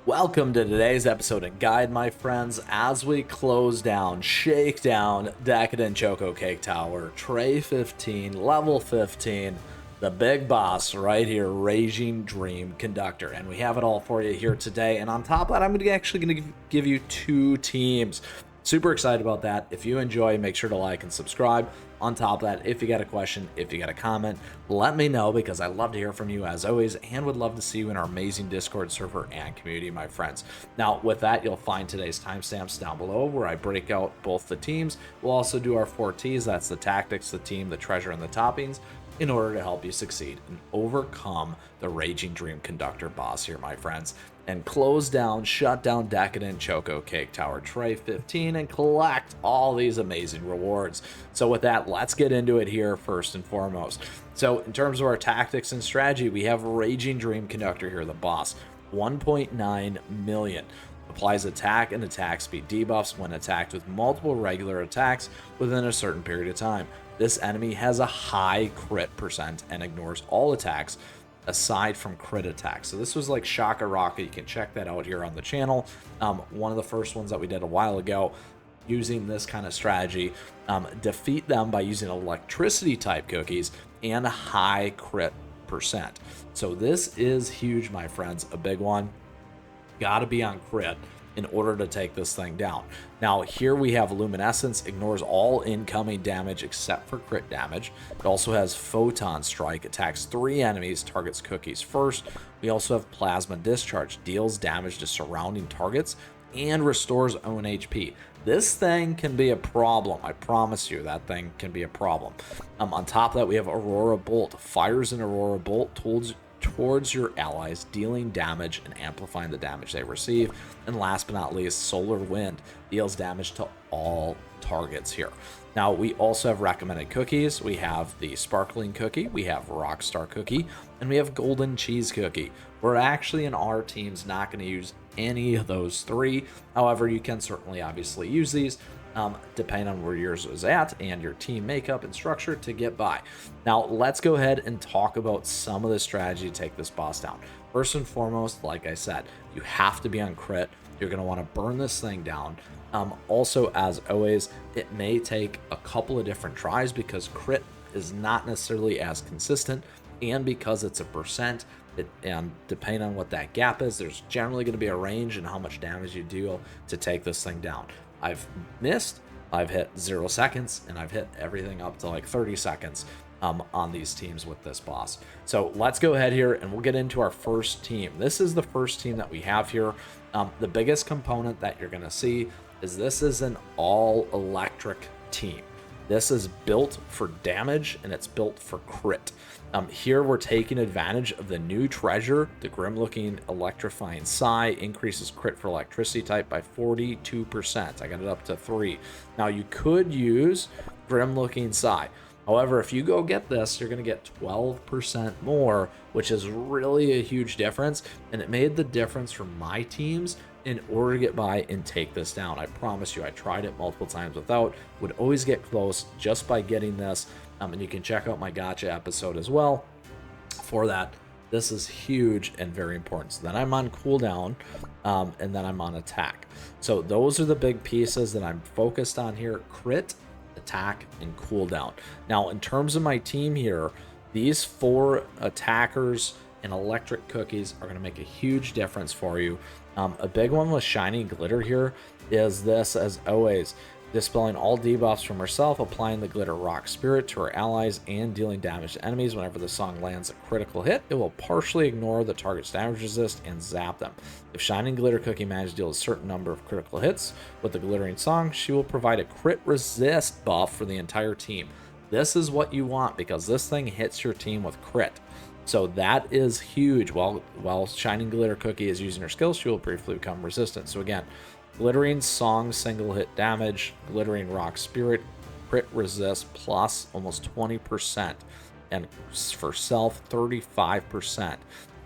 Welcome to today's episode and guide, my friends, as we close down, shake down Decadent Choco Cake Tower, Tray 15, Level 15, the big boss right here, Raging Dream Conductor. And we have it all for you here today. And on top of that, I'm actually going to give you two teams. Super excited about that. If you enjoy, make sure to like and subscribe. On top of that, if you got a question, if you got a comment, let me know because I love to hear from you as always and would love to see you in our amazing Discord server and community, my friends. Now, with that, you'll find today's timestamps down below where I break out both the teams. We'll also do our 4 Ts. That's the tactics, the team, the treasure, and the toppings, in order to help you succeed and overcome the Raging Dream Conductor boss here, my friends, and close down, shut down Decadent Choco Cake Tower Tray 15 and collect all these amazing rewards. So with that, let's get into it here first and foremost. So in terms of our tactics and strategy, we have Raging Dream Conductor here, the boss, 1.9 million. Applies attack and attack speed debuffs when attacked with multiple regular attacks within a certain period of time. This enemy has a high crit percent and ignores all attacks aside from crit attacks. So this was like Shaka Raka. You can check that out here on the channel. One of the first ones that we did a while ago using this kind of strategy. Defeat them by using electricity type cookies and a high crit percent. So this is huge, my friends, a big one. Gotta be on crit in order to take this thing down. Now here we have Luminescence, ignores all incoming damage except for crit damage. It also has Photon Strike, attacks 3 enemies, targets cookies first. We also have Plasma Discharge, deals damage to surrounding targets and restores own HP. This thing can be a problem. I promise you that thing can be a problem. On top of that, we have Aurora Bolt, fires an Aurora Bolt towards your allies, dealing damage and amplifying the damage they receive. And last but not least, Solar Wind deals damage to all targets here. Now we also have recommended cookies. We have the Sparkling Cookie, we have Rockstar Cookie, and we have Golden Cheese Cookie. We're actually in our teams not going to use any of those 3. However, you can certainly obviously use these depending on where yours is at and your team makeup and structure to get by. Now let's go ahead and talk about some of the strategy to take this boss down. First and foremost, like I said, you have to be on crit. You're going to want to burn this thing down. Also, as always, it may take a couple of different tries because crit is not necessarily as consistent, and because it's a percent, and depending on what that gap is, there's generally going to be a range in how much damage you deal to take this thing down. I've missed, I've hit 0 seconds, and I've hit everything up to like 30 seconds on these teams with this boss. So let's go ahead here and we'll get into our first team. This is the first team that we have here. The biggest component that you're going to see is this is an all electric team. This is built for damage and it's built for crit. Here we're taking advantage of the new treasure, the grim looking electrifying Psy, increases crit for electricity type by 42%. I got it up to 3. Now you could use grim looking Psy. However, if you go get this, you're going to get 12% more, which is really a huge difference. And it made the difference for my teams in order to get by and take this down. I promise you, I tried it multiple times without, would always get close just by getting this. And you can check out my gotcha episode as well for that. This is huge and very important. So then I'm on cooldown, and then I'm on attack. So those are the big pieces that I'm focused on here: crit, attack, and cooldown. Now, in terms of my team here, these 4 attackers and electric cookies are going to make a huge difference for you. A big one with shiny glitter here is this, as always, dispelling all debuffs from herself, applying the glitter rock spirit to her allies, and dealing damage to enemies. Whenever the song lands a critical hit, it will partially ignore the target's damage resist and zap them. If shining glitter cookie manages to deal a certain number of critical hits with the glittering song, she will provide a crit resist buff for the entire team. This is what you want because this thing hits your team with crit. So that is huge. While shining glitter cookie is using her skills, she will briefly become resistant. So again, glittering song single hit damage, glittering rock spirit, crit resist plus almost 20%, and for self 35%,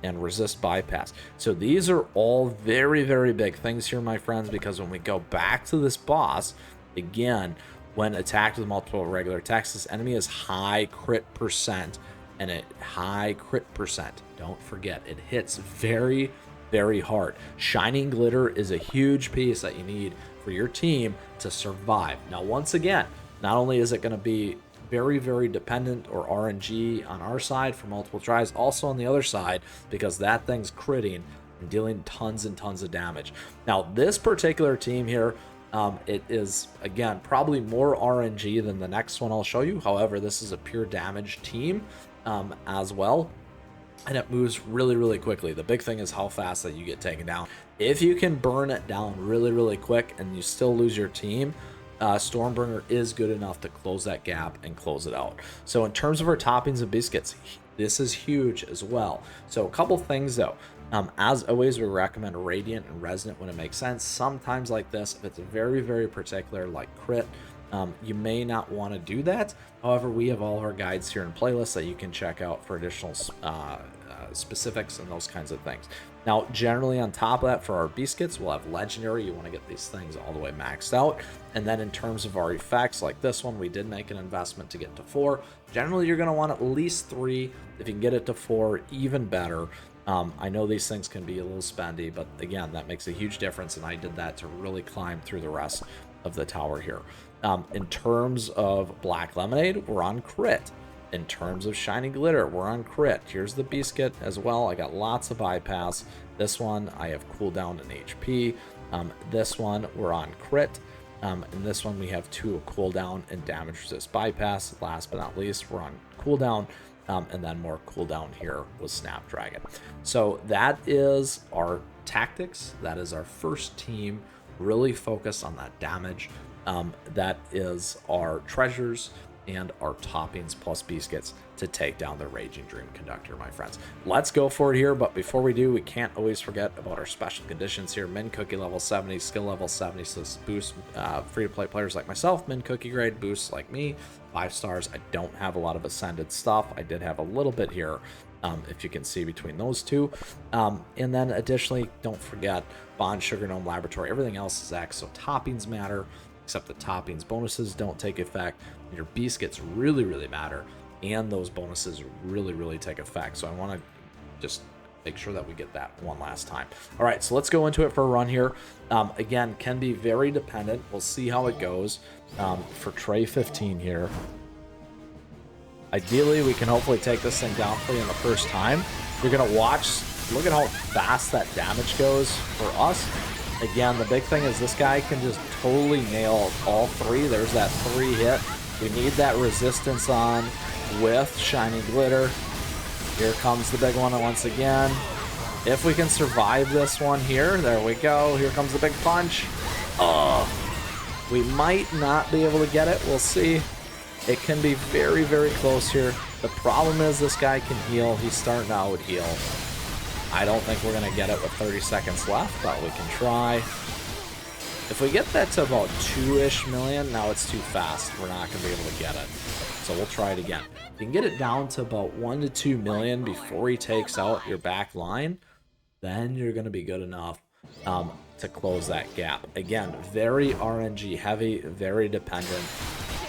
and resist bypass. So these are all very, very big things here, my friends, because when we go back to this boss, again, when attacked with multiple regular attacks, this enemy is high crit percent, and at high crit percent, don't forget, it hits very very hard. Shining glitter is a huge piece that you need for your team to survive. Now, once again, not only is it going to be very, very dependent or RNG on our side for multiple tries, also on the other side, because that thing's critting and dealing tons and tons of damage. Now, this particular team here, it is, again, probably more RNG than the next one I'll show you. However, this is a pure damage team as well, and it moves really, really quickly. The big thing is how fast that you get taken down. If you can burn it down really, really quick and you still lose your team, Stormbringer is good enough to close that gap and close it out. So in terms of our toppings and biscuits, this is huge as well. So a couple things though. As always, we recommend Radiant and Resonant when it makes sense. Sometimes like this, if it's very, very particular, like crit, you may not want to do that. However, we have all of our guides here in playlists that you can check out for additional specifics and those kinds of things. Now, generally on top of that, for our biscuits, we'll have legendary. You want to get these things all the way maxed out. And then in terms of our effects, like this one, we did make an investment to get to 4. Generally, you're going to want at least 3. If you can get it to 4, even better. I know these things can be a little spendy, but again, that makes a huge difference, and I did that to really climb through the rest of the tower here. In terms of Black Lemonade, we're on crit. In terms of Shiny Glitter, we're on crit. Here's the Biscuit as well. I got lots of bypass. This one, I have cooldown and HP. This one, we're on crit. And this one, we have 2 cooldown and damage resist bypass. Last but not least, we're on cooldown. And then more cooldown here with Snapdragon. So that is our tactics. That is our first team, really focused on that damage. That is our treasures and our toppings plus biscuits to take down the Raging Dream Conductor, my friends. Let's go for it here, but before we do, we can't always forget about our special conditions here. Min Cookie level 70, skill level 70, so this boosts free-to-play players like myself. Min Cookie grade boosts like me, 5 stars. I don't have a lot of ascended stuff. I did have a little bit here, if you can see between those two. And then additionally, don't forget Bond, Sugar Gnome, Laboratory. Everything else is X, so toppings matter, except the toppings bonuses don't take effect. Your biscuits really, really matter, and those bonuses really, really take effect. So I want to just make sure that we get that one last time. All right, so let's go into it for a run here. Again, can be very dependent. We'll see how it goes for tray 15 here. Ideally, we can hopefully take this thing down for you in the first time. You're going to watch, look at how fast that damage goes for us. Again, the big thing is this guy can just totally nail all 3. There's that 3 hit. We need that resistance on with Shiny Glitter. Here comes the big one once again. If we can survive this one here, there we go. Here comes the big punch. Oh, we might not be able to get it. We'll see. It can be very, very close here. The problem is this guy can heal. He's starting out with heal. I don't think we're going to get it with 30 seconds left, but we can try. If we get that to about 2-ish million, now it's too fast. We're not going to be able to get it. So we'll try it again. If you can get it down to about 1 to 2 million before he takes out your back line, then you're going to be good enough to close that gap. Again, very RNG heavy, very dependent.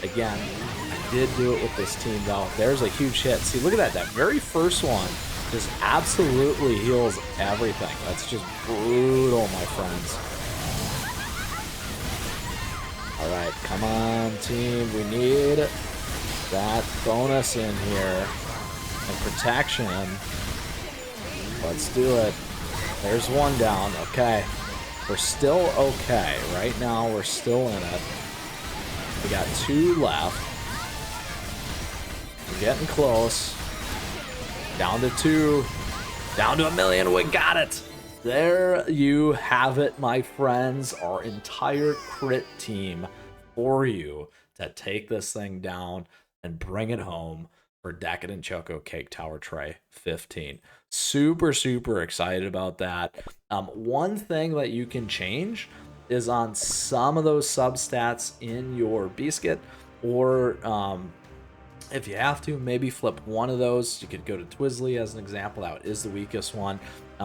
Again, I did do it with this team though. There's a huge hit. See, look at that. That very first one just absolutely heals everything. That's just brutal, my friends. All right, come on, team. We need that bonus in here and protection. Let's do it. There's one down. Okay. We're still okay. Right now, we're still in it. We got 2 left. We're getting close. Down to 2. Down to 1 million. We got it. There you have it, my friends. Our entire crit team for you to take this thing down and bring it home for Decadent Choco Cake Tower Tray 15. Super, super excited about that. One thing that you can change is on some of those substats in your biscuit, or if you have to, maybe flip one of those. You could go to Twizzly as an example. That is the weakest one.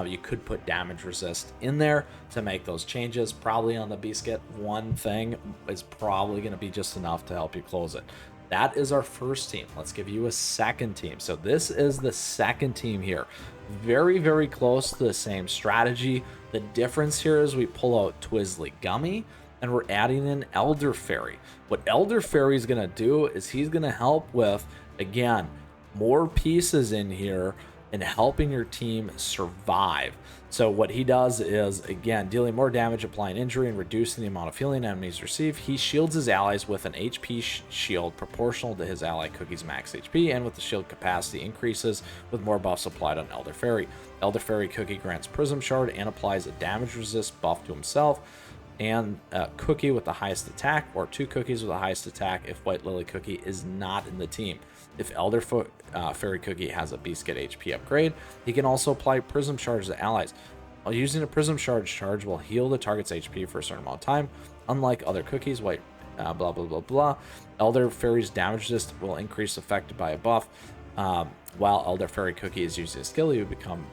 You could put damage resist in there to make those changes. Probably on the biscuit, one thing is probably going to be just enough to help you close it. That is our first team. Let's give you a second team. So this is the second team here. very, very close to the same strategy. The difference here is we pull out Twizzly Gummy and we're adding in Elder Fairy. What Elder Fairy is going to do is he's going to help with, again, more pieces in here and helping your team survive. So what he does is, again, dealing more damage, applying injury, and reducing the amount of healing enemies receive. He shields his allies with an HP shield proportional to his ally Cookie's max HP, and with the shield capacity increases with more buffs applied on Elder Fairy. Elder Fairy Cookie grants Prism Shard and applies a damage resist buff to himself and Cookie with the highest attack, or 2 cookies with the highest attack if White Lily Cookie is not in the team. If Elder Fairy Cookie has a biscuit HP upgrade, he can also apply Prism Charge to allies. While using a Prism charge will heal the target's HP for a certain amount of time. Unlike other cookies, White blah blah blah blah, Elder Fairy's damage resist will increase affected by a buff. While Elder Fairy Cookie is using a skill, he would become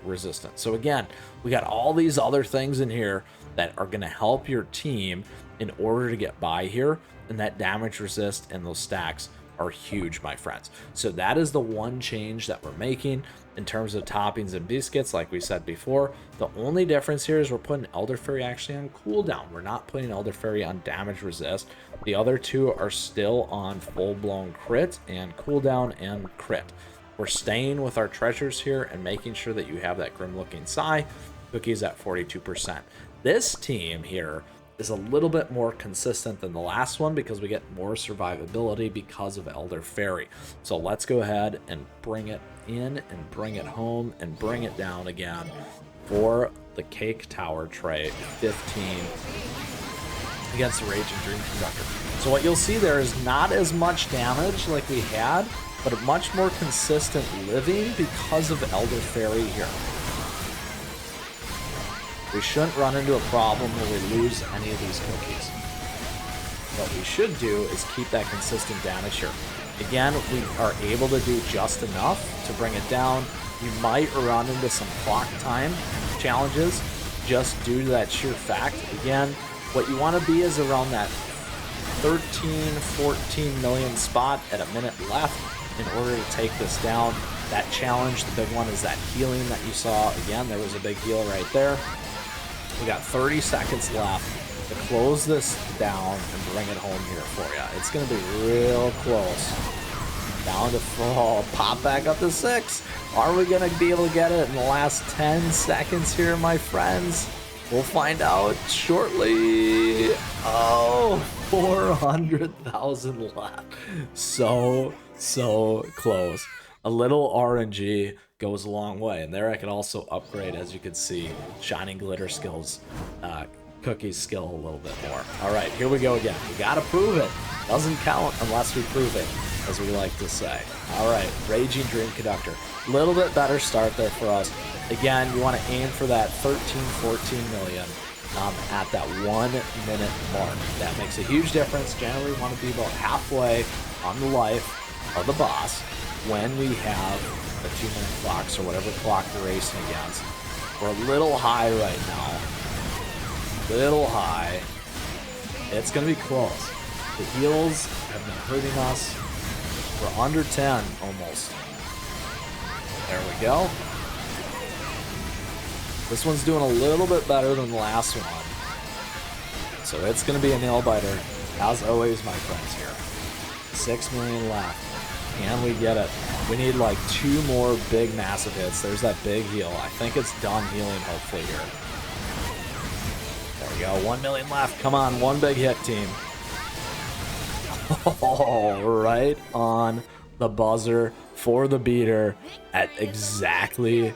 resistant. So again, we got all these other things in here that are going to help your team in order to get by here, and that damage resist and those stacks are huge, my friends. So that is the one change that we're making in terms of toppings and biscuits. Like we said before, the only difference here is we're putting Elder Fairy actually on cooldown. We're not putting Elder Fairy on damage resist. The other two are still on full-blown crit and cooldown and crit. We're staying with our treasures here and making sure that you have that grim-looking Sai. Cookie's at 42%. This team here is a little bit more consistent than the last one because we get more survivability because of Elder Fairy. So let's go ahead and bring it in and bring it home and bring it down again for the Cake Tower tray 15 against the Raging Dream Conductor. So what you'll see there is not as much damage like we had, but a much more consistent living because of Elder Fairy here. We shouldn't run into a problem where we lose any of these cookies. What we should do is keep that consistent damage here. Again, we are able to do just enough to bring it down. You might run into some clock time challenges just due to that sheer fact. Again, what you want to be is around that 13-14 million spot at a minute left in order to take this down. That challenge, the big one, is that healing that you saw. Again, there was a big heal right there. We got 30 seconds left to close this down and bring it home here for you. It's going to be real close. Down to 4. Pop back up to 6. Are we going to be able to get it in the last 10 seconds here, my friends? We'll find out shortly. Oh, 400,000 left. So close. A little RNG goes a long way, and there I can also upgrade, as you can see, Shining Glitter skills, Cookie's skill a little bit more. All right, here we go again. We gotta prove it. Doesn't count unless we prove it, as we like to say. All right, Raging Dream Conductor. Little bit better start there for us. Again, you want to aim for that 13-14 million at that 1 minute mark. That makes a huge difference. Generally, we want to be about halfway on the life of the boss when we have the 2-minute clocks or whatever clock you're racing against. We're a little high right now. Little high. It's going to be close. The heals have been hurting us. We're under 10 almost. There we go. This one's doing a little bit better than the last one. So it's going to be a nail biter. As always, my friends here. 6 million left. Can we get it? We need like 2 more big massive hits. There's that big heal. I think it's done healing hopefully here. There we go. 1 million left. Come on, 1 big hit, team. Oh, right on the buzzer for the beater at exactly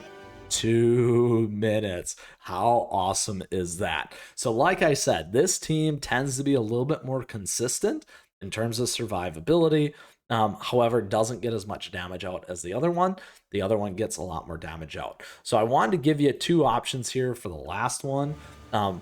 2 minutes. How awesome is that? So like I said, this team tends to be a little bit more consistent in terms of survivability. However, doesn't get as much damage out as the other one. The other one gets a lot more damage out. So I wanted to give you 2 options here for the last one,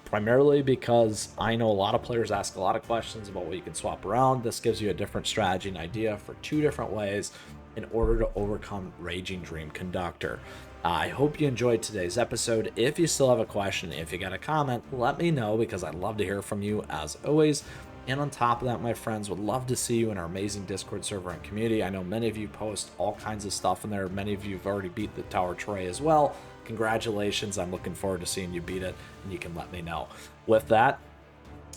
primarily because I know a lot of players ask a lot of questions about what you can swap around. This gives you a different strategy and idea for 2 different ways in order to overcome Raging Dream Conductor. I hope you enjoyed today's episode. If you still have a question, if you got a comment, let me know because I'd love to hear from you as always. And on top of that, my friends, would love to see you in our amazing Discord server and community. I know many of you post all kinds of stuff in there. Many of you have already beat the Tower Tray as well. Congratulations. I'm looking forward to seeing you beat it, and you can let me know. With that,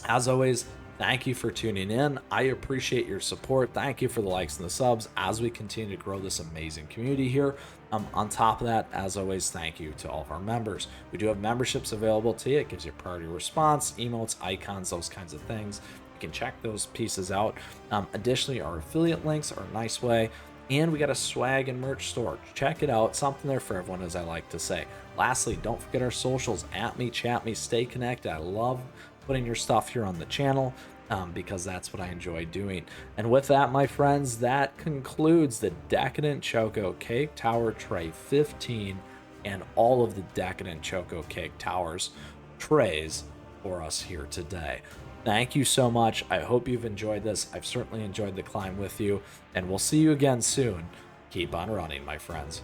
as always, thank you for tuning in. I appreciate your support. Thank you for the likes and the subs as we continue to grow this amazing community here. On top of that, as always, thank you to all of our members. We do have memberships available to you. It gives you priority response, emotes, icons, those kinds of things. You can check those pieces out. Additionally, our affiliate links are a nice way. And we got a swag and merch store. Check it out. Something there for everyone, as I like to say. Lastly, don't forget our socials. At me, chat me, stay connected. I love putting your stuff here on the channel because that's what I enjoy doing. And with that, my friends, that concludes the Decadent Choco Cake Tower Tray 15 and all of the Decadent Choco Cake Towers trays for us here today. Thank you so much. I hope you've enjoyed this. I've certainly enjoyed the climb with you, and we'll see you again soon. Keep on running, my friends.